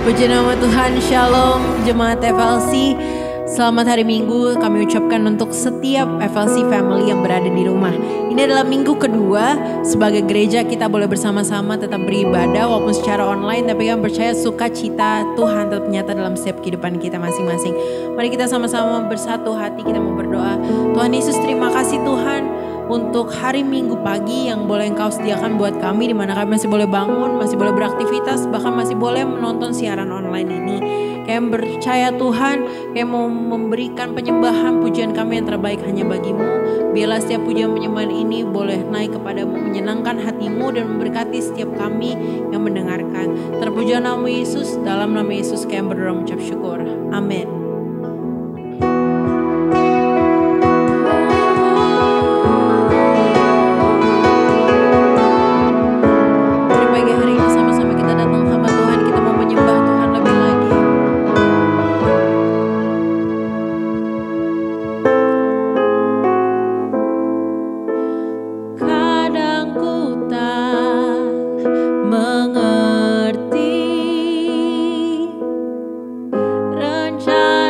Puji nama Tuhan, Shalom Jemaat FLC. Selamat hari Minggu kami ucapkan untuk setiap FLC family yang berada di rumah. Ini adalah minggu kedua sebagai gereja kita boleh bersama-sama tetap beribadah walaupun secara online. Tapi kami percaya sukacita Tuhan tetap nyata dalam setiap kehidupan kita masing-masing. Mari kita sama-sama bersatu hati, kita mau berdoa. Tuhan Yesus, terima kasih Tuhan untuk hari Minggu pagi yang boleh Engkau sediakan buat kami, di mana kami masih boleh bangun, masih boleh beraktivitas, bahkan masih boleh menonton siaran online ini. Kami percaya Tuhan, kami mau memberikan penyembahan pujian kami yang terbaik hanya bagimu. Biarlah setiap pujian penyembahan ini boleh naik kepadamu, menyenangkan hatimu dan memberkati setiap kami yang mendengarkan. Terpuji nama Yesus, dalam nama Yesus kami berdoa mengucap syukur. Amin. Rencana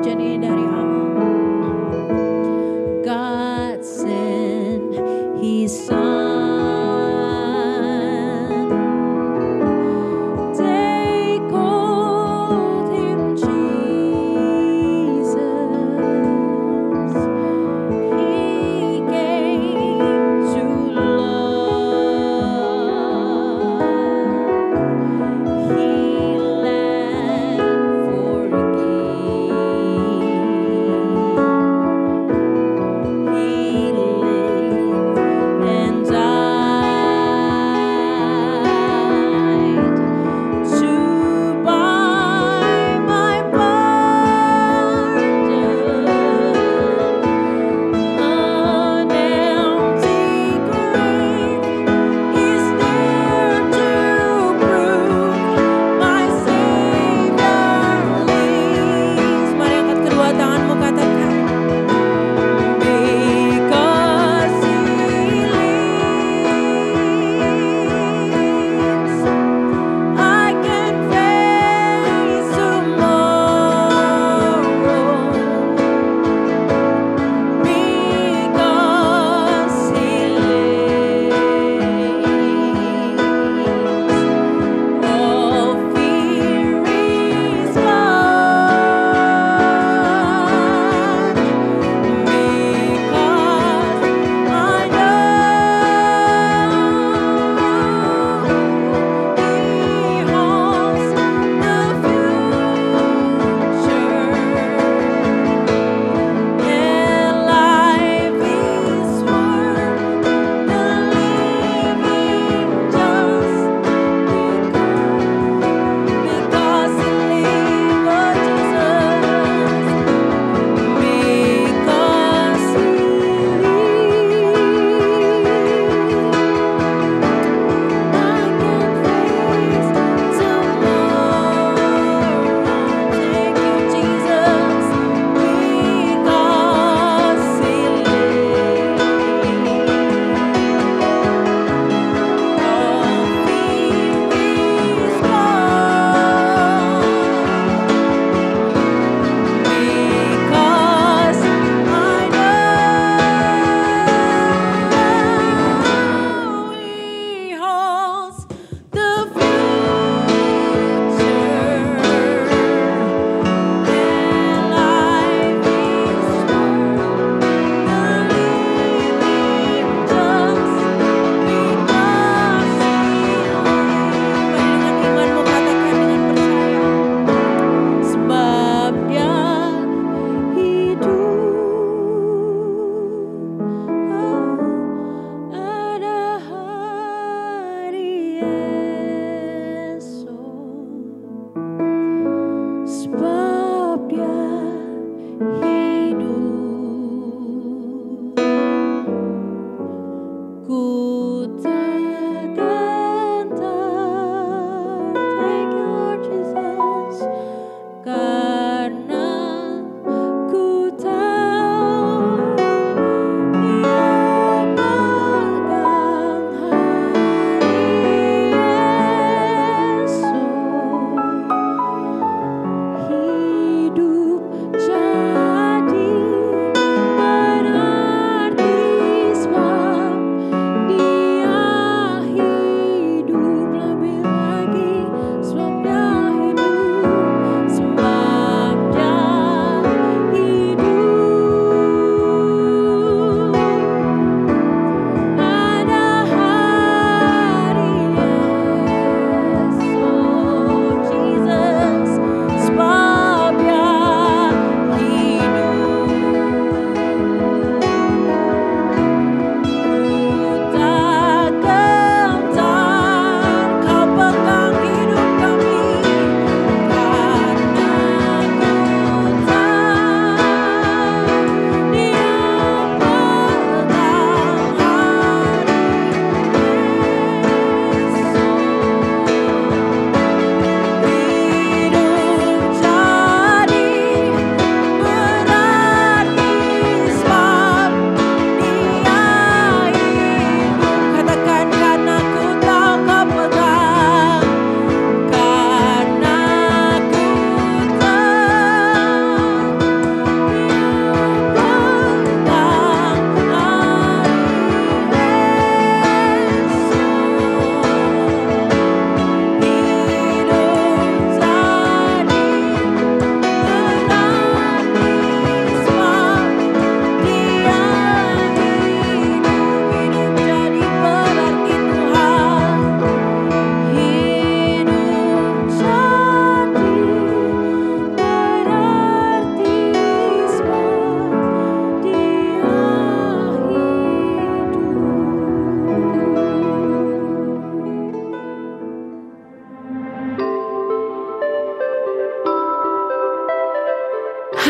pujiannya dari awal. God sent His Son. They called Him Jesus. He came to love. He left for a gift.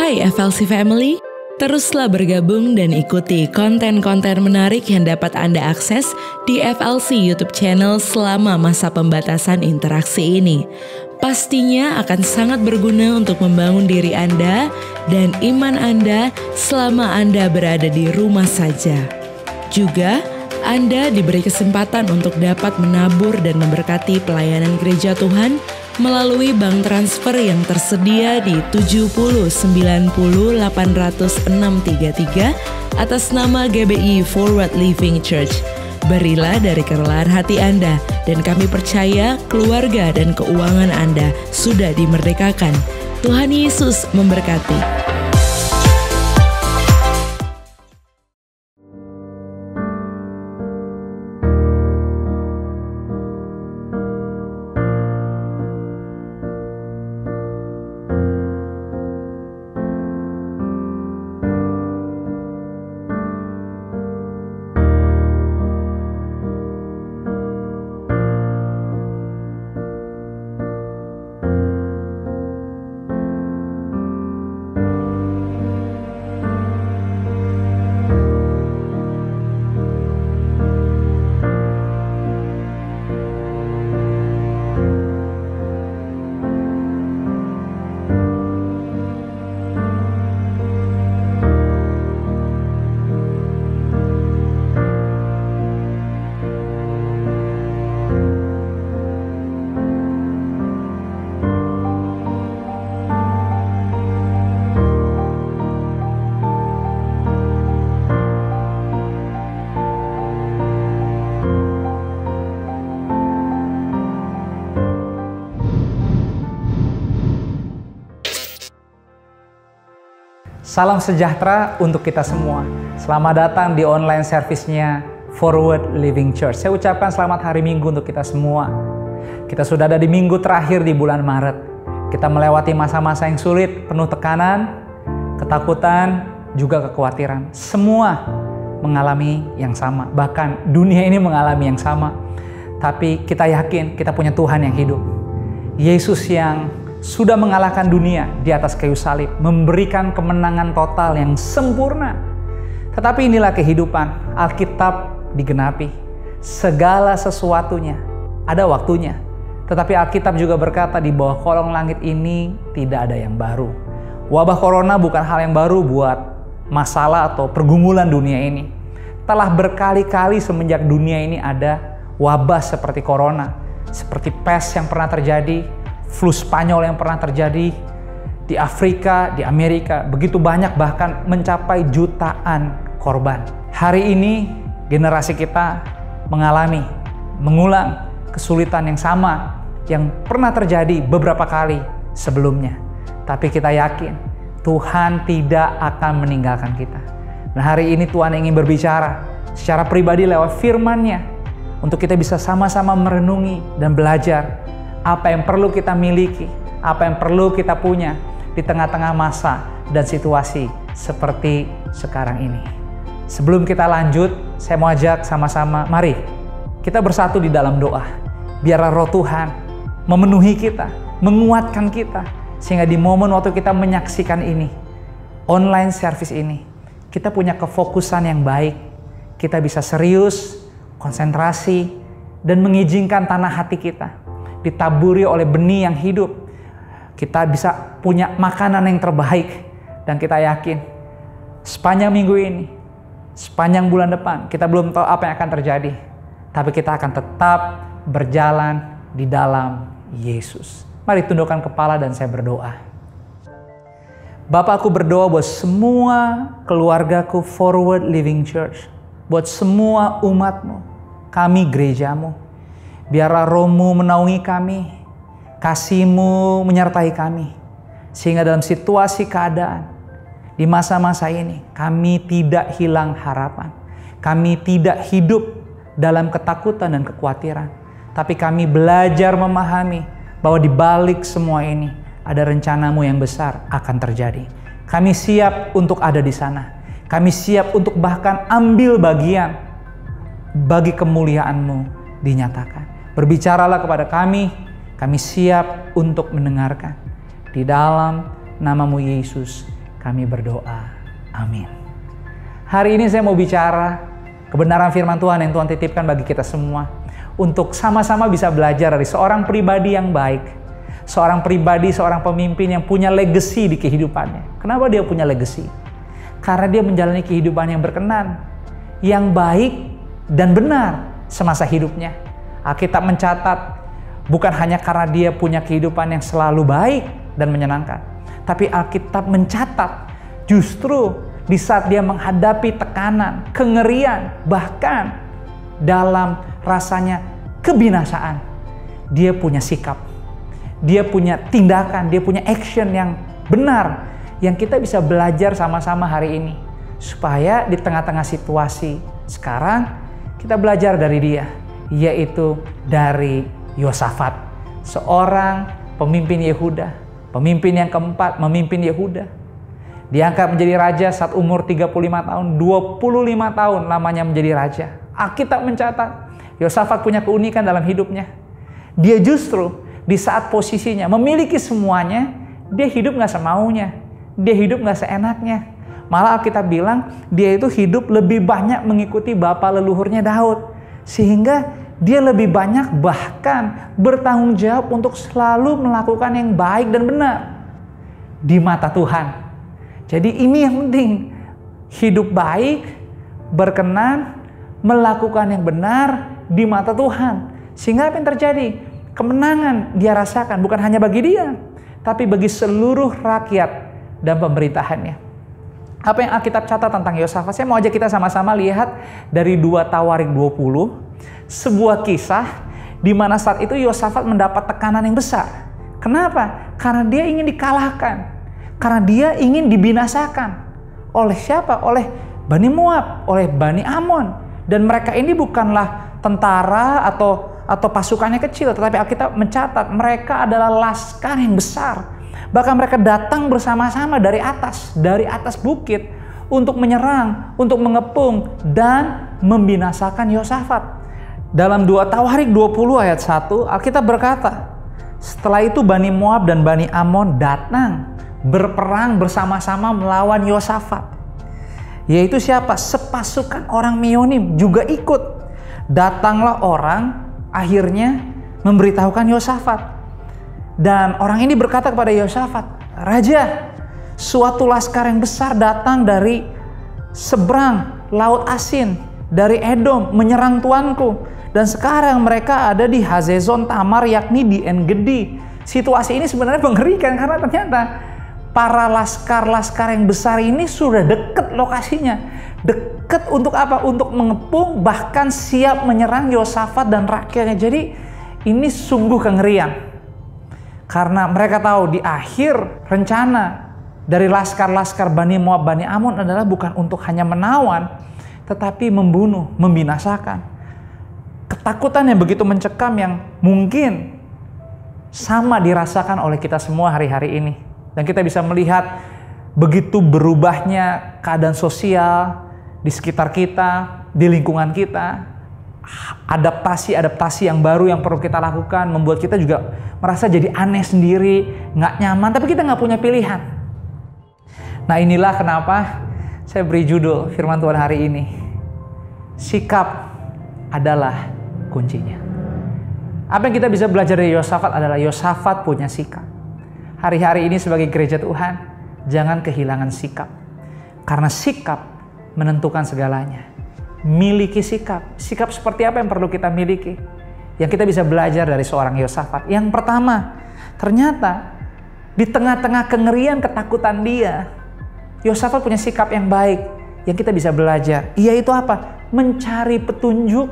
Hai FLC Family, teruslah bergabung dan ikuti konten-konten menarik yang dapat Anda akses di FLC YouTube channel selama masa pembatasan interaksi ini. Pastinya akan sangat berguna untuk membangun diri Anda dan iman Anda selama Anda berada di rumah saja. Juga, Anda diberi kesempatan untuk dapat menabur dan memberkati pelayanan gereja Tuhan melalui bank transfer yang tersedia di 70 90 80633 atas nama GBI Forward Living Church. Berilah dari kerelaan hati Anda dan kami percaya keluarga dan keuangan Anda sudah dimerdekakan. Tuhan Yesus memberkati. Salam sejahtera untuk kita semua. Selamat datang di online service-nya Forward Living Church. Saya ucapkan selamat hari Minggu untuk kita semua. Kita sudah ada di minggu terakhir di bulan Maret. Kita melewati masa-masa yang sulit, penuh tekanan, ketakutan, juga kekhawatiran. Semua mengalami yang sama. Bahkan dunia ini mengalami yang sama. Tapi kita yakin kita punya Tuhan yang hidup. Yesus yang sudah mengalahkan dunia di atas kayu salib, memberikan kemenangan total yang sempurna. Tetapi inilah kehidupan, Alkitab digenapi. Segala sesuatunya ada waktunya. Tetapi Alkitab juga berkata di bawah kolong langit ini tidak ada yang baru. Wabah corona bukan hal yang baru buat masalah atau pergumulan dunia ini. Telah berkali-kali semenjak dunia ini ada wabah seperti corona, seperti pes yang pernah terjadi, flu Spanyol yang pernah terjadi di Afrika, di Amerika, begitu banyak, bahkan mencapai jutaan korban. Hari ini generasi kita mengulang kesulitan yang sama yang pernah terjadi beberapa kali sebelumnya. Tapi kita yakin Tuhan tidak akan meninggalkan kita. Nah, hari ini Tuhan ingin berbicara secara pribadi lewat firman-Nya untuk kita bisa sama-sama merenungi dan belajar apa yang perlu kita miliki, apa yang perlu kita punya di tengah-tengah masa dan situasi seperti sekarang ini. Sebelum kita lanjut, saya mau ajak sama-sama, mari kita bersatu di dalam doa. Biarlah roh Tuhan memenuhi kita, menguatkan kita, sehingga di momen waktu kita menyaksikan ini, online service ini, kita punya kefokusan yang baik, kita bisa serius, konsentrasi, dan mengizinkan tanah hati kita ditaburi oleh benih yang hidup. Kita bisa punya makanan yang terbaik. Dan kita yakin sepanjang minggu ini, sepanjang bulan depan, kita belum tahu apa yang akan terjadi. Tapi kita akan tetap berjalan di dalam Yesus. Mari tundukkan kepala dan saya berdoa. Bapa, aku berdoa buat semua keluargaku Forward Living Church. Buat semua umat-Mu, kami gereja-Mu. Biarlah Roh-Mu menaungi kami, kasih-Mu menyertai kami. Sehingga dalam situasi keadaan, di masa-masa ini, kami tidak hilang harapan. Kami tidak hidup dalam ketakutan dan kekhawatiran. Tapi kami belajar memahami bahwa di balik semua ini, ada rencana-Mu yang besar akan terjadi. Kami siap untuk ada di sana. Kami siap untuk bahkan ambil bagian bagi kemuliaan-Mu dinyatakan. Berbicaralah kepada kami siap untuk mendengarkan. Di dalam nama-Mu Yesus, kami berdoa. Amin. Hari ini saya mau bicara kebenaran firman Tuhan yang Tuhan titipkan bagi kita semua. Untuk sama-sama bisa belajar dari seorang pribadi yang baik. Seorang pribadi, seorang pemimpin yang punya legacy di kehidupannya. Kenapa dia punya legacy? Karena dia menjalani kehidupan yang berkenan, yang baik dan benar semasa hidupnya. Alkitab mencatat bukan hanya karena dia punya kehidupan yang selalu baik dan menyenangkan, tapi Alkitab mencatat justru di saat dia menghadapi tekanan, kengerian, bahkan dalam rasanya kebinasaan, dia punya sikap, dia punya tindakan, dia punya action yang benar, yang kita bisa belajar sama-sama hari ini. Supaya di tengah-tengah situasi sekarang, kita belajar dari dia, yaitu dari Yosafat, seorang pemimpin Yehuda, pemimpin yang keempat memimpin Yehuda. Diangkat menjadi raja saat umur 35 tahun, 25 tahun lamanya menjadi raja. Alkitab mencatat, Yosafat punya keunikan dalam hidupnya. Dia justru di saat posisinya memiliki semuanya, dia hidup gak semaunya, dia hidup gak seenaknya. Malah Alkitab bilang, dia itu hidup lebih banyak mengikuti bapa leluhurnya Daud. Sehingga dia lebih banyak bahkan bertanggung jawab untuk selalu melakukan yang baik dan benar di mata Tuhan. Jadi ini yang penting, hidup baik, berkenan, melakukan yang benar di mata Tuhan. Sehingga apa yang terjadi? Kemenangan dia rasakan bukan hanya bagi dia, tapi bagi seluruh rakyat dan pemerintahannya. Apa yang Alkitab catat tentang Yosafat? Saya mau ajak kita sama-sama lihat dari 2 Tawarik 20, sebuah kisah di mana saat itu Yosafat mendapat tekanan yang besar. Kenapa? Karena dia ingin dikalahkan. Karena dia ingin dibinasakan. Oleh siapa? Oleh Bani Moab, oleh Bani Amon. Dan mereka ini bukanlah tentara atau pasukannya kecil, tetapi Alkitab mencatat mereka adalah laskar yang besar. Bahkan mereka datang bersama-sama dari atas bukit untuk menyerang, untuk mengepung dan membinasakan Yosafat. Dalam 2 Tawarik 20 ayat 1, Alkitab berkata, setelah itu Bani Moab dan Bani Amon datang berperang bersama-sama melawan Yosafat. Yaitu siapa? Sepasukan orang Meonim juga ikut. Datanglah orang akhirnya memberitahukan Yosafat. Dan orang ini berkata kepada Yosafat, Raja, suatu laskar yang besar datang dari seberang Laut Asin, dari Edom, menyerang tuanku. Dan sekarang mereka ada di Hazezon Tamar, yakni di En-Gedi. Situasi ini sebenarnya mengerikan karena ternyata para laskar-laskar yang besar ini sudah dekat lokasinya. Dekat untuk apa? Untuk mengepung, bahkan siap menyerang Yosafat dan rakyatnya. Jadi ini sungguh kengerian. Karena mereka tahu di akhir rencana dari laskar-laskar Bani Moab, Bani Amon adalah bukan untuk hanya menawan, tetapi membunuh, membinasakan. Ketakutan yang begitu mencekam yang mungkin sama dirasakan oleh kita semua hari-hari ini. Dan kita bisa melihat begitu berubahnya keadaan sosial di sekitar kita, di lingkungan kita. Adaptasi yang baru yang perlu kita lakukan membuat kita juga merasa jadi aneh sendiri, nggak nyaman, tapi kita nggak punya pilihan. Nah inilah kenapa saya beri judul firman Tuhan hari ini. Sikap adalah kuncinya. Apa yang kita bisa belajar dari Yosafat adalah Yosafat punya sikap. Hari-hari ini sebagai gereja Tuhan, jangan kehilangan sikap. Karena sikap menentukan segalanya. Miliki sikap. Sikap seperti apa yang perlu kita miliki? Yang kita bisa belajar dari seorang Yosafat. Yang pertama, ternyata di tengah-tengah kengerian ketakutan dia, Yosafat punya sikap yang baik yang kita bisa belajar. Yaitu apa? Mencari petunjuk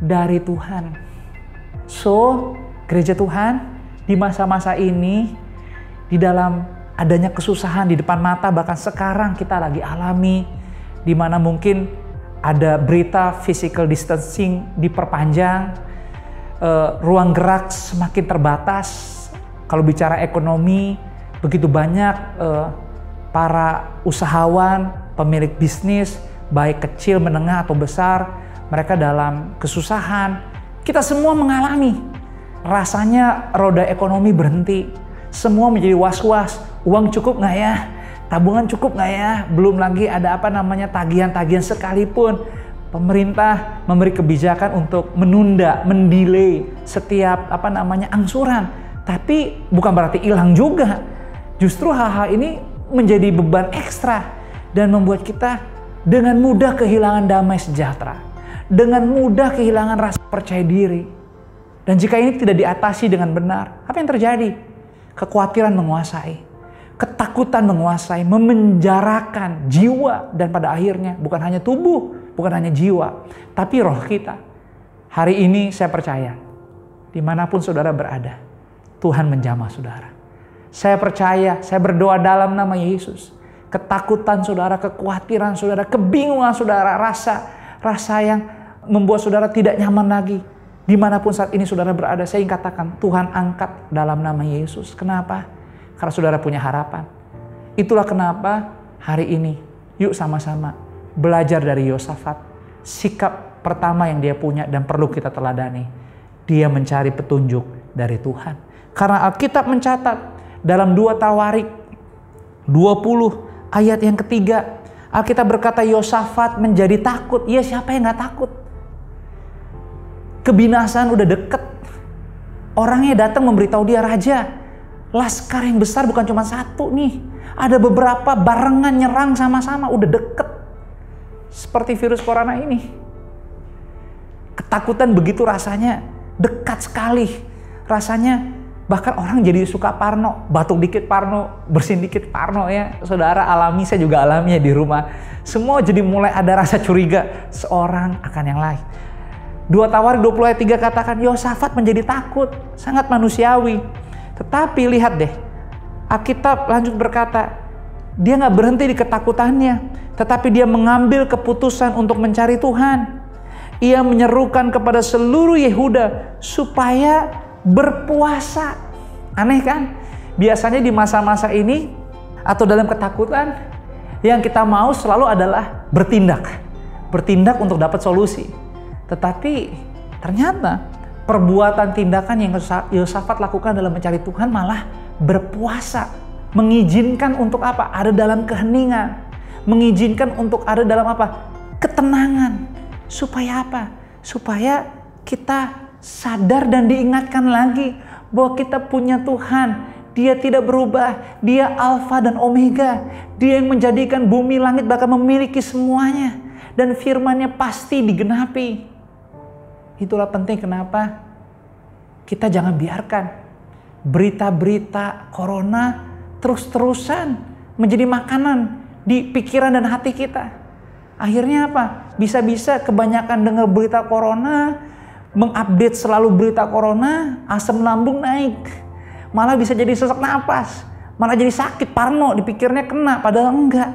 dari Tuhan. So, gereja Tuhan, di masa-masa ini, di dalam adanya kesusahan di depan mata, bahkan sekarang kita lagi alami, di mana mungkin ada berita physical distancing diperpanjang, ruang gerak semakin terbatas. Kalau bicara ekonomi, begitu banyak para usahawan, pemilik bisnis, baik kecil, menengah atau besar, mereka dalam kesusahan. Kita semua mengalami. Rasanya roda ekonomi berhenti. Semua menjadi was-was. Uang cukup nggak ya? tabungan cukup nggak ya? Belum lagi ada tagihan-tagihan sekalipun. Pemerintah memberi kebijakan untuk menunda, mendelay setiap angsuran. Tapi bukan berarti hilang juga. Justru hal-hal ini menjadi beban ekstra dan membuat kita dengan mudah kehilangan damai sejahtera. Dengan mudah kehilangan rasa percaya diri. Dan jika ini tidak diatasi dengan benar, apa yang terjadi? Kekhawatiran menguasai, ketakutan menguasai, memenjarakan jiwa, dan pada akhirnya bukan hanya tubuh, bukan hanya jiwa, tapi roh kita. Hari ini saya percaya, dimanapun saudara berada, Tuhan menjamah saudara. Saya percaya, saya berdoa dalam nama Yesus. Ketakutan saudara, kekhawatiran saudara, kebingungan saudara, rasa yang membuat saudara tidak nyaman lagi. Dimanapun saat ini saudara berada, saya ingin katakan, Tuhan angkat dalam nama Yesus. Kenapa? Karena saudara punya harapan. Itulah kenapa hari ini, yuk sama-sama belajar dari Yosafat. Sikap pertama yang dia punya dan perlu kita teladani. Dia mencari petunjuk dari Tuhan. Karena Alkitab mencatat dalam 2 Tawarik 20 ayat yang ketiga, Alkitab berkata Yosafat menjadi takut. Ya, siapa yang gak takut? Kebinasaan udah deket. Orangnya datang memberitahu dia, raja, laskar yang besar bukan cuma satu nih. Ada beberapa barengan nyerang sama-sama, udah deket. Seperti virus corona ini. Ketakutan begitu rasanya, dekat sekali. Rasanya bahkan orang jadi suka parno. Batuk dikit parno, bersin dikit parno ya. Saudara alami, saya juga alami ya di rumah. Semua jadi mulai ada rasa curiga seorang akan yang lain. 2 Tawarik 20 ayat 3 katakan Yosafat menjadi takut, sangat manusiawi. Tetapi lihat deh, Alkitab lanjut berkata, dia gak berhenti di ketakutannya, tetapi dia mengambil keputusan untuk mencari Tuhan. Ia menyerukan kepada seluruh Yehuda supaya berpuasa. Aneh kan? Biasanya di masa-masa ini atau dalam ketakutan, yang kita mau selalu adalah bertindak. Bertindak untuk dapat solusi. Tetapi ternyata perbuatan tindakan yang Yosafat lakukan dalam mencari Tuhan malah berpuasa. Mengizinkan untuk apa? Ada dalam keheningan. Mengizinkan untuk ada dalam apa? Ketenangan. Supaya apa? Supaya kita sadar dan diingatkan lagi bahwa kita punya Tuhan. Dia tidak berubah. Dia Alfa dan Omega. Dia yang menjadikan bumi langit bahkan memiliki semuanya. Dan firman-Nya pasti digenapi. Itulah penting kenapa kita jangan biarkan berita-berita corona terus-terusan menjadi makanan di pikiran dan hati kita. Akhirnya apa? Bisa-bisa kebanyakan dengar berita corona, mengupdate selalu berita corona, asam lambung naik. Malah bisa jadi sesak napas, malah jadi sakit, parno, dipikirnya kena, padahal enggak.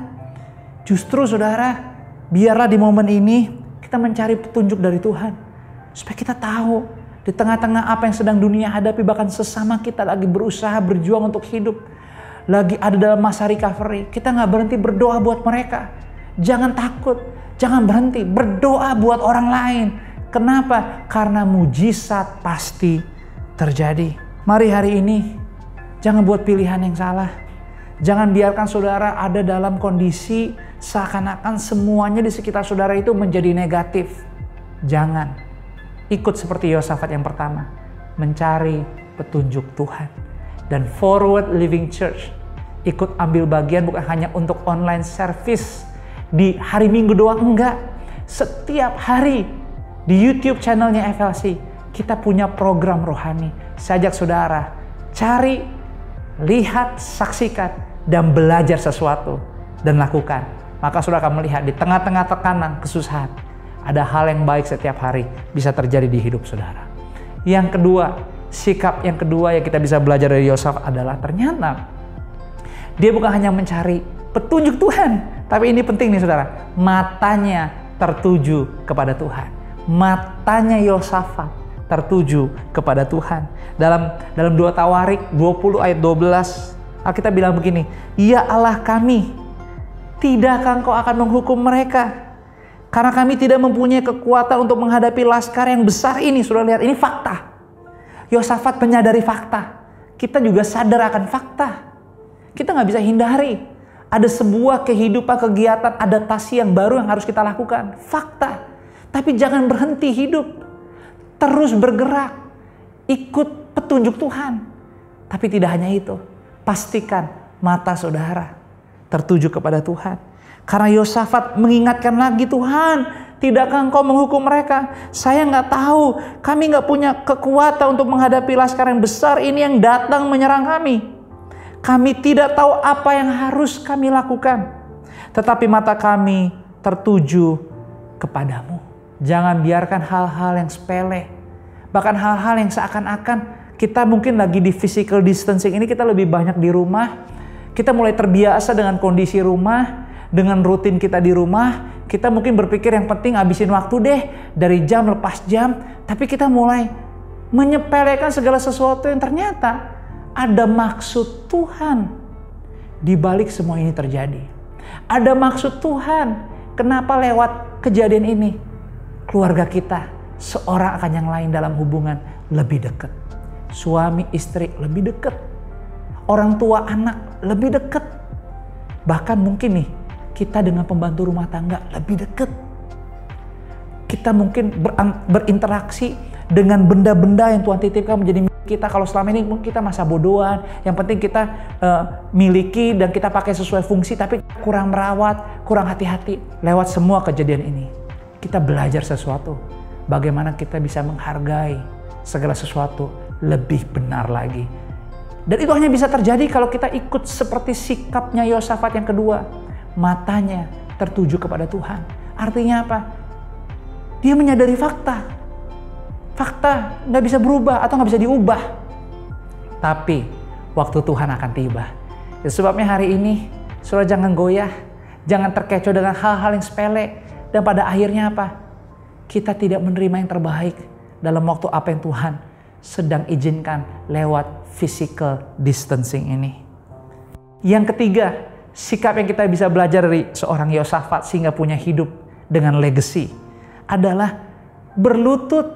Justru saudara, biarlah di momen ini kita mencari petunjuk dari Tuhan. Supaya kita tahu di tengah-tengah apa yang sedang dunia hadapi, bahkan sesama kita lagi berusaha berjuang untuk hidup, lagi ada dalam masa recovery, kita gak berhenti berdoa buat mereka. Jangan takut, jangan berhenti berdoa buat orang lain. Kenapa? Karena mujizat pasti terjadi. Mari hari ini jangan buat pilihan yang salah. Jangan biarkan saudara ada dalam kondisi seakan-akan semuanya di sekitar saudara itu menjadi negatif. Jangan. Ikut seperti Yosafat yang pertama, mencari petunjuk Tuhan. Dan Forward Living Church ikut ambil bagian bukan hanya untuk online service di hari Minggu doang, enggak. Setiap hari di YouTube channelnya FLC kita punya program rohani. Saya ajak saudara cari, lihat, saksikan, dan belajar sesuatu dan lakukan. Maka saudara akan melihat di tengah-tengah tekanan, kesusahan, ada hal yang baik setiap hari bisa terjadi di hidup saudara. Yang kedua, sikap yang kedua yang kita bisa belajar dari Yosafat adalah ternyata dia bukan hanya mencari petunjuk Tuhan, tapi ini penting nih saudara, matanya tertuju kepada Tuhan. Matanya Yosafat tertuju kepada Tuhan. Dalam 2 Tawarik 20 ayat 12, Alkitab bilang begini, "Ya Allah kami, tidakkah Engkau akan menghukum mereka? Karena kami tidak mempunyai kekuatan untuk menghadapi laskar yang besar ini." Sudah lihat, ini fakta. Yosafat menyadari fakta. Kita juga sadar akan fakta. Kita nggak bisa hindari. Ada sebuah kehidupan, kegiatan, adaptasi yang baru yang harus kita lakukan. Fakta. Tapi jangan berhenti hidup. Terus bergerak. Ikut petunjuk Tuhan. Tapi tidak hanya itu. Pastikan mata saudara tertuju kepada Tuhan. Karena Yosafat mengingatkan lagi, Tuhan, tidakkah Engkau menghukum mereka? Saya nggak tahu, kami nggak punya kekuatan untuk menghadapi laskar yang besar ini yang datang menyerang kami. Kami tidak tahu apa yang harus kami lakukan. Tetapi mata kami tertuju kepadamu. Jangan biarkan hal-hal yang sepele. Bahkan hal-hal yang seakan-akan kita mungkin lagi di physical distancing ini, kita lebih banyak di rumah. Kita mulai terbiasa dengan kondisi rumah, dengan rutin kita di rumah. Kita mungkin berpikir yang penting habisin waktu deh, dari jam lepas jam. Tapi kita mulai menyepelekan segala sesuatu yang ternyata ada maksud Tuhan di balik semua ini terjadi. Ada maksud Tuhan. Kenapa lewat kejadian ini keluarga kita seorang akan yang lain dalam hubungan lebih dekat. Suami istri lebih dekat. Orang tua anak lebih dekat. Bahkan mungkin nih kita dengan pembantu rumah tangga lebih dekat. Kita mungkin berinteraksi dengan benda-benda yang Tuhan titipkan menjadi milik kita. Kalau selama ini kita masa bodohan, yang penting kita miliki dan kita pakai sesuai fungsi, tapi kurang merawat, kurang hati-hati. Lewat semua kejadian ini, kita belajar sesuatu. Bagaimana kita bisa menghargai segala sesuatu lebih benar lagi. Dan itu hanya bisa terjadi kalau kita ikut seperti sikapnya Yosafat yang kedua. Matanya tertuju kepada Tuhan. Artinya apa? Dia menyadari fakta. Fakta nggak bisa berubah atau nggak bisa diubah. Tapi waktu Tuhan akan tiba. Ya, sebabnya hari ini saudara jangan goyah. Jangan terkecoh dengan hal-hal yang sepele. Dan pada akhirnya apa? Kita tidak menerima yang terbaik dalam waktu apa yang Tuhan sedang izinkan lewat physical distancing ini. Yang ketiga, sikap yang kita bisa belajar dari seorang Yosafat sehingga punya hidup dengan legacy adalah berlutut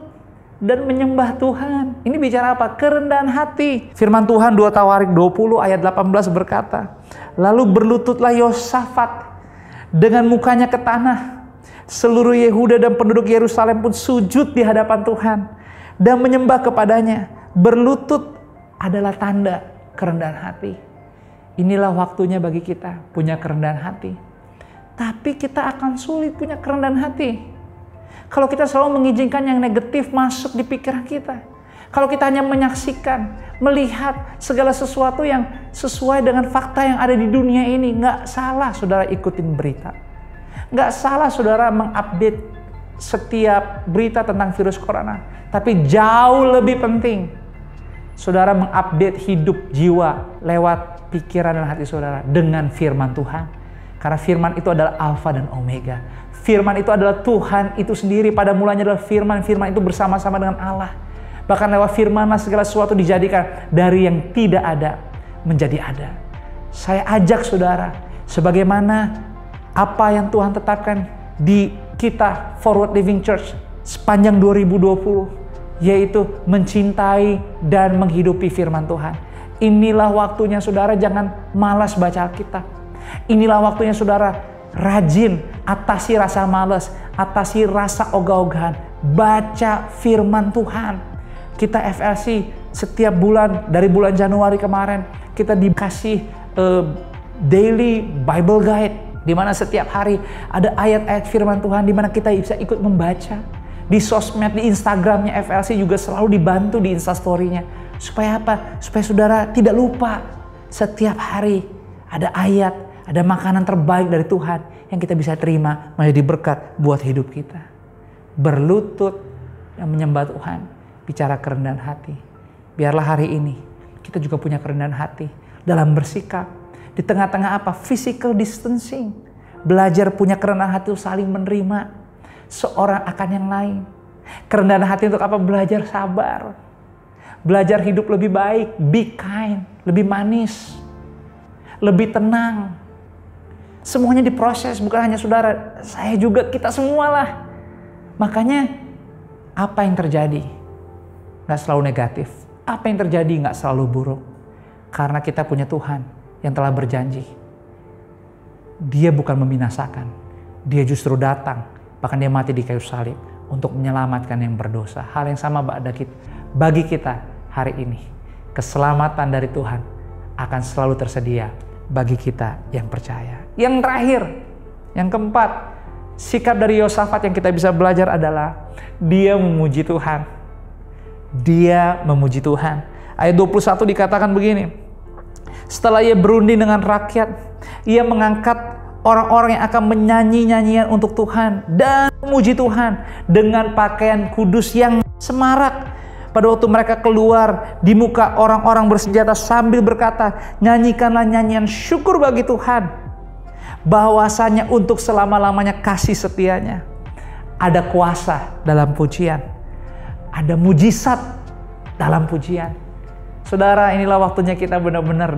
dan menyembah Tuhan. Ini bicara apa? Kerendahan hati. Firman Tuhan 2 Tawarik 20 ayat 18 berkata, lalu berlututlah Yosafat dengan mukanya ke tanah. Seluruh Yehuda dan penduduk Yerusalem pun sujud di hadapan Tuhan dan menyembah kepadanya. Berlutut adalah tanda kerendahan hati. Inilah waktunya bagi kita punya kerendahan hati. Tapi kita akan sulit punya kerendahan hati kalau kita selalu mengizinkan yang negatif masuk di pikiran kita. Kalau kita hanya menyaksikan, melihat segala sesuatu yang sesuai dengan fakta yang ada di dunia ini. Nggak salah saudara ikutin berita. Nggak salah saudara mengupdate setiap berita tentang virus corona. Tapi jauh lebih penting saudara mengupdate hidup jiwa lewat pikiran dan hati saudara dengan firman Tuhan. Karena firman itu adalah Alfa dan Omega. Firman itu adalah Tuhan itu sendiri. Pada mulanya adalah firman. Firman itu bersama-sama dengan Allah. Bahkan lewat firmanlah segala sesuatu dijadikan dari yang tidak ada menjadi ada. Saya ajak saudara, sebagaimana apa yang Tuhan tetapkan di kita Forward Living Church sepanjang 2020, yaitu mencintai dan menghidupi firman Tuhan. Inilah waktunya saudara jangan malas baca Alkitab. Inilah waktunya saudara rajin atasi rasa malas, atasi rasa ogah-ogahan, baca firman Tuhan. Kita FLC setiap bulan, dari bulan Januari kemarin, kita dikasih daily Bible Guide, di mana setiap hari ada ayat-ayat firman Tuhan, di mana kita bisa ikut membaca. Di sosmed, di Instagramnya FLC juga selalu dibantu di Instastory-nya. Supaya apa? Supaya saudara tidak lupa. Setiap hari ada ayat, ada makanan terbaik dari Tuhan yang kita bisa terima menjadi berkat buat hidup kita. Berlutut dan menyembah Tuhan, bicara kerendahan hati. Biarlah hari ini kita juga punya kerendahan hati dalam bersikap. Di tengah-tengah apa? Physical distancing. Belajar punya kerendahan hati, saling menerima seorang akan yang lain. Kerendahan hati untuk apa? Belajar sabar. Belajar hidup lebih baik, be kind, lebih manis, lebih tenang. Semuanya diproses, bukan hanya saudara, saya juga, kita semualah. Makanya apa yang terjadi gak selalu negatif. Apa yang terjadi gak selalu buruk. Karena kita punya Tuhan yang telah berjanji. Dia bukan membinasakan. Dia justru datang, bahkan dia mati di kayu salib untuk menyelamatkan yang berdosa. Hal yang sama bagi kita hari ini. Keselamatan dari Tuhan akan selalu tersedia bagi kita yang percaya. Yang terakhir, yang keempat, sikap dari Yosafat yang kita bisa belajar adalah dia memuji Tuhan. Dia memuji Tuhan. Ayat 21 dikatakan begini. Setelah ia berunding dengan rakyat, ia mengangkat orang-orang yang akan menyanyi nyanyian untuk Tuhan dan memuji Tuhan dengan pakaian kudus yang semarak. Pada waktu mereka keluar di muka orang-orang bersenjata sambil berkata, nyanyikanlah nyanyian syukur bagi Tuhan. Bahwasanya untuk selama-lamanya kasih setianya. Ada kuasa dalam pujian. Ada mujizat dalam pujian. Saudara, inilah waktunya kita benar-benar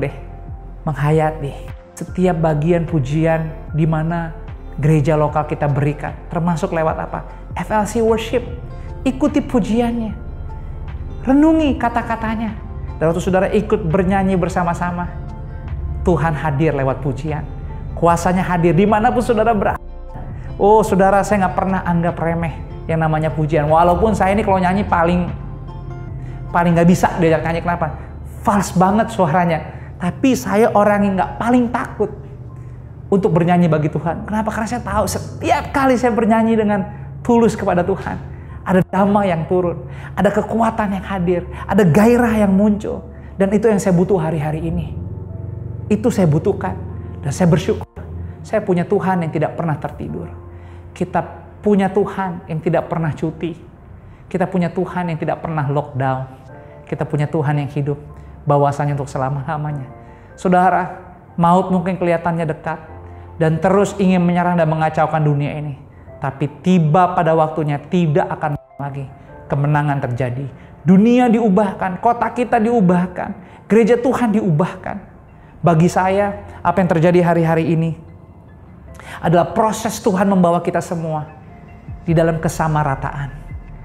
menghayati setiap bagian pujian di mana gereja lokal kita berikan. Termasuk lewat apa? FLC Worship. Ikuti pujiannya. Renungi kata-katanya. Dan waktu saudara ikut bernyanyi bersama-sama, Tuhan hadir lewat pujian. Kuasanya hadir dimanapun saudara berada. Oh saudara, saya nggak pernah anggap remeh yang namanya pujian. Walaupun saya ini kalau nyanyi paling nggak bisa diajak nyanyi. Kenapa? Fals banget suaranya. Tapi saya orang yang nggak paling takut untuk bernyanyi bagi Tuhan. Kenapa? Karena saya tahu setiap kali saya bernyanyi dengan tulus kepada Tuhan, ada damai yang turun, ada kekuatan yang hadir, ada gairah yang muncul. Dan itu yang saya butuh hari-hari ini. Itu saya butuhkan. Dan saya bersyukur. Saya punya Tuhan yang tidak pernah tertidur. Kita punya Tuhan yang tidak pernah cuti. Kita punya Tuhan yang tidak pernah lockdown. Kita punya Tuhan yang hidup bahwasanya untuk selama-lamanya. Saudara, maut mungkin kelihatannya dekat dan terus ingin menyerang dan mengacaukan dunia ini. Tapi tiba pada waktunya tidak akan lagi. Kemenangan terjadi. Dunia diubahkan, kota kita diubahkan, gereja Tuhan diubahkan. Bagi saya, apa yang terjadi hari-hari ini adalah proses Tuhan membawa kita semua di dalam kesamarataan.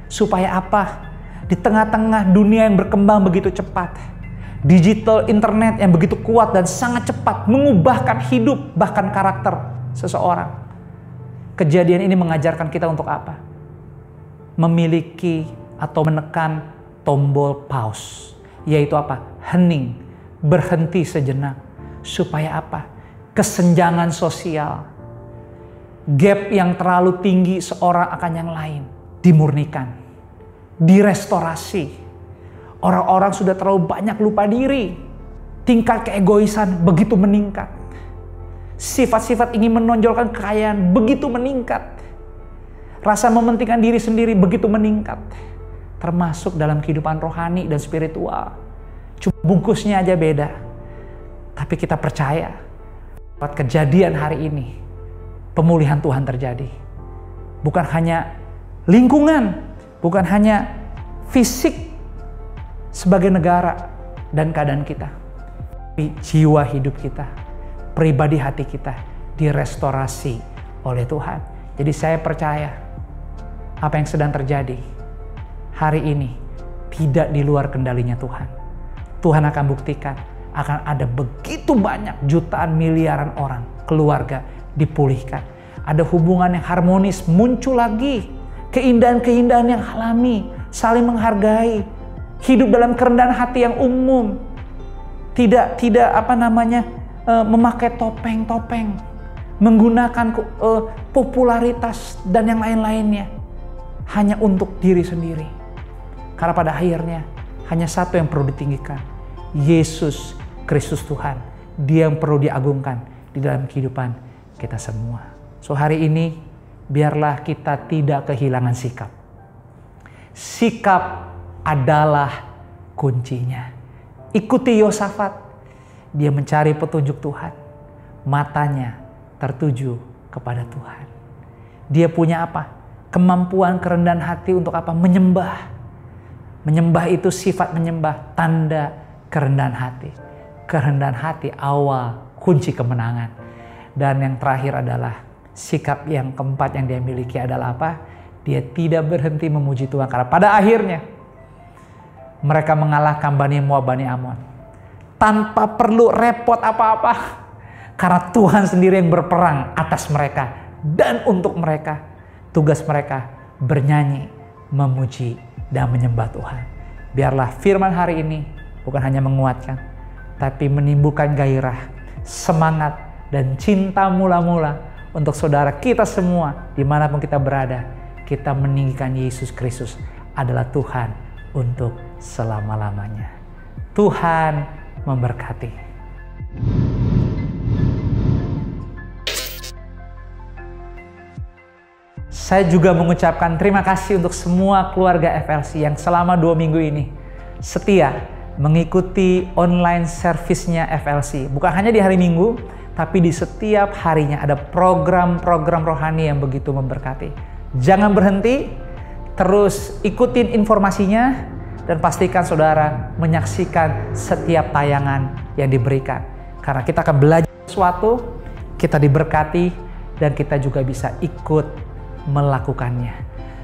Supaya apa? Di tengah-tengah dunia yang berkembang begitu cepat, digital internet yang begitu kuat dan sangat cepat mengubahkan hidup bahkan karakter seseorang. Kejadian ini mengajarkan kita untuk apa? Memiliki atau menekan tombol pause, yaitu apa? Hening, berhenti sejenak. Supaya apa? Kesenjangan sosial, gap yang terlalu tinggi seorang akan yang lain dimurnikan, direstorasi. Orang-orang sudah terlalu banyak lupa diri. Tingkat keegoisan begitu meningkat. Sifat-sifat ingin menonjolkan kekayaan begitu meningkat. Rasa mementingkan diri sendiri begitu meningkat. Termasuk dalam kehidupan rohani dan spiritual. Cuma bungkusnya aja beda. Tapi kita percaya lewat kejadian hari ini pemulihan Tuhan terjadi. Bukan hanya lingkungan, bukan hanya fisik sebagai negara dan keadaan kita, tapi jiwa hidup kita, pribadi hati kita direstorasi oleh Tuhan. Jadi saya percaya apa yang sedang terjadi hari ini tidak di luar kendalinya Tuhan. Tuhan akan buktikan akan ada begitu banyak jutaan miliaran orang, keluarga dipulihkan. Ada hubungan yang harmonis muncul lagi. Keindahan-keindahan yang alami, saling menghargai. Hidup dalam kerendahan hati yang umum. Tidak memakai topeng-topeng. Menggunakan popularitas dan yang lain-lainnya. Hanya untuk diri sendiri. Karena pada akhirnya hanya satu yang perlu ditinggikan. Yesus Kristus Tuhan, Dia yang perlu diagungkan di dalam kehidupan kita semua. So hari ini biarlah kita tidak kehilangan sikap. Sikap adalah kuncinya. Ikuti Yosafat, dia mencari petunjuk Tuhan. Matanya tertuju kepada Tuhan. Dia punya apa? Kemampuan kerendahan hati untuk apa? Menyembah. Menyembah itu sifat menyembah, tanda kerendahan hati. Kerendahan hati awal kunci kemenangan. Dan yang terakhir adalah sikap yang keempat yang dia miliki adalah apa? Dia tidak berhenti memuji Tuhan. Karena pada akhirnya mereka mengalahkan Bani Moab, Bani Amon. Tanpa perlu repot apa-apa. Karena Tuhan sendiri yang berperang atas mereka dan untuk mereka. Tugas mereka bernyanyi, memuji, dan menyembah Tuhan. Biarlah firman hari ini bukan hanya menguatkan, tapi menimbulkan gairah, semangat, dan cinta mula-mula untuk saudara kita semua dimanapun kita berada. Kita meninggikan Yesus Kristus adalah Tuhan untuk selama-lamanya. Tuhan memberkati. Saya juga mengucapkan terima kasih untuk semua keluarga FLC yang selama 2 minggu ini setia mengikuti online service-nya FLC. Bukan hanya di hari Minggu, tapi di setiap harinya ada program-program rohani yang begitu memberkati. Jangan berhenti, terus ikutin informasinya, dan pastikan saudara menyaksikan setiap tayangan yang diberikan. Karena kita akan belajar sesuatu, kita diberkati, dan kita juga bisa ikut melakukannya.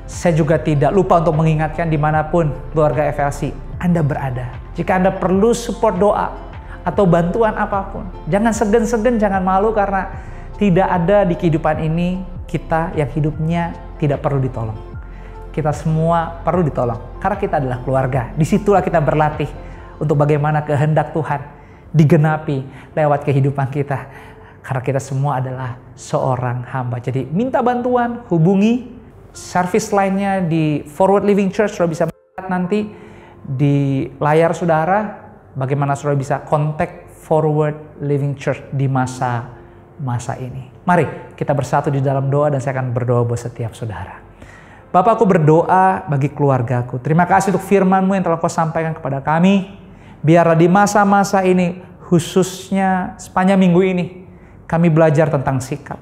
Saya juga tidak lupa untuk mengingatkan dimanapun keluarga FLC Anda berada. Jika Anda perlu support doa atau bantuan apapun, jangan segan-segan, jangan malu, karena tidak ada di kehidupan ini kita yang hidupnya tidak perlu ditolong. Kita semua perlu ditolong karena kita adalah keluarga. Disitulah kita berlatih untuk bagaimana kehendak Tuhan digenapi lewat kehidupan kita. Karena kita semua adalah seorang hamba. Jadi minta bantuan, hubungi service lainnya di Forward Living Church. Saudara bisa melihat nanti di layar saudara bagaimana saudara bisa kontak Forward Living Church di masa ini. Mari kita bersatu di dalam doa, dan saya akan berdoa buat setiap saudara. Bapa, aku berdoa bagi keluargaku. Terima kasih untuk firman-Mu yang telah Kau sampaikan kepada kami. Biarlah di masa-masa ini, khususnya sepanjang minggu ini, kami belajar tentang sikap.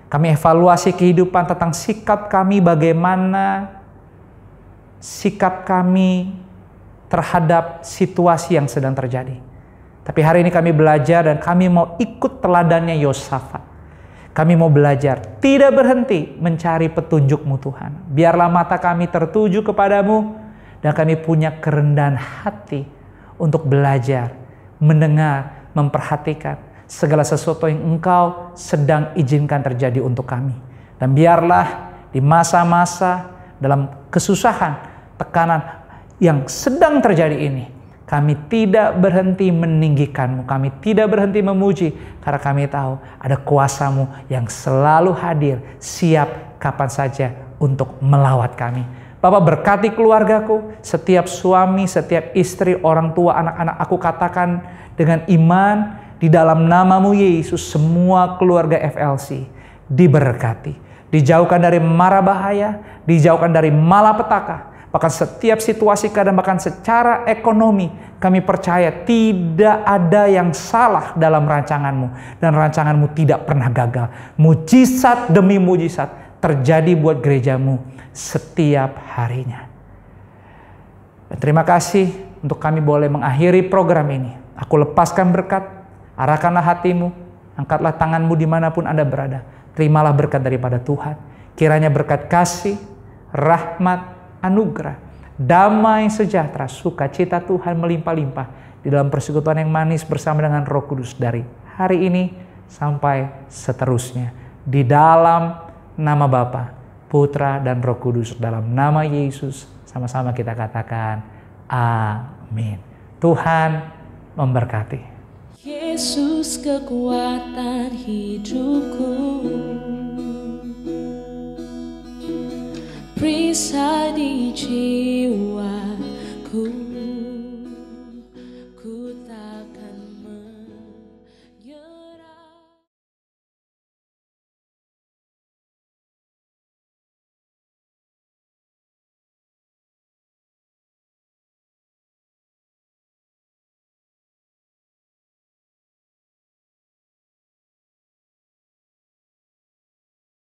Kami evaluasi kehidupan tentang sikap kami, bagaimana sikap kami terhadap situasi yang sedang terjadi. Tapi hari ini kami belajar dan kami mau ikut teladannya Yosafat. Kami mau belajar tidak berhenti mencari petunjuk-Mu Tuhan. Biarlah mata kami tertuju kepadamu dan kami punya kerendahan hati untuk belajar, mendengar, memperhatikan segala sesuatu yang Engkau sedang izinkan terjadi untuk kami. Dan biarlah di masa-masa dalam kesusahan, tekanan yang sedang terjadi ini, kami tidak berhenti meninggikan-Mu, kami tidak berhenti memuji, karena kami tahu ada kuasa-Mu yang selalu hadir, siap kapan saja untuk melawat kami. Bapak, berkati keluargaku, setiap suami, setiap istri, orang tua, anak-anak, aku katakan dengan iman, di dalam nama-Mu Yesus, semua keluarga FLC diberkati. Dijauhkan dari mara bahaya, dijauhkan dari malapetaka. Bahkan setiap situasi keadaan, bahkan secara ekonomi, kami percaya tidak ada yang salah dalam rancangan-Mu. Dan rancangan-Mu tidak pernah gagal. Mujizat demi mujizat terjadi buat gereja-Mu setiap harinya. Dan terima kasih untuk kami boleh mengakhiri program ini. Aku lepaskan berkat. Arahkanlah hatimu, angkatlah tanganmu dimanapun Anda berada. Terimalah berkat daripada Tuhan. Kiranya berkat kasih, rahmat, anugerah, damai, sejahtera, sukacita Tuhan melimpah-limpah di dalam persekutuan yang manis bersama dengan Roh Kudus dari hari ini sampai seterusnya. Di dalam nama Bapa, Putra, dan Roh Kudus, dalam nama Yesus, sama-sama kita katakan amin. Tuhan memberkati. Yesus kekuatan hidupku, perisai di jiwa.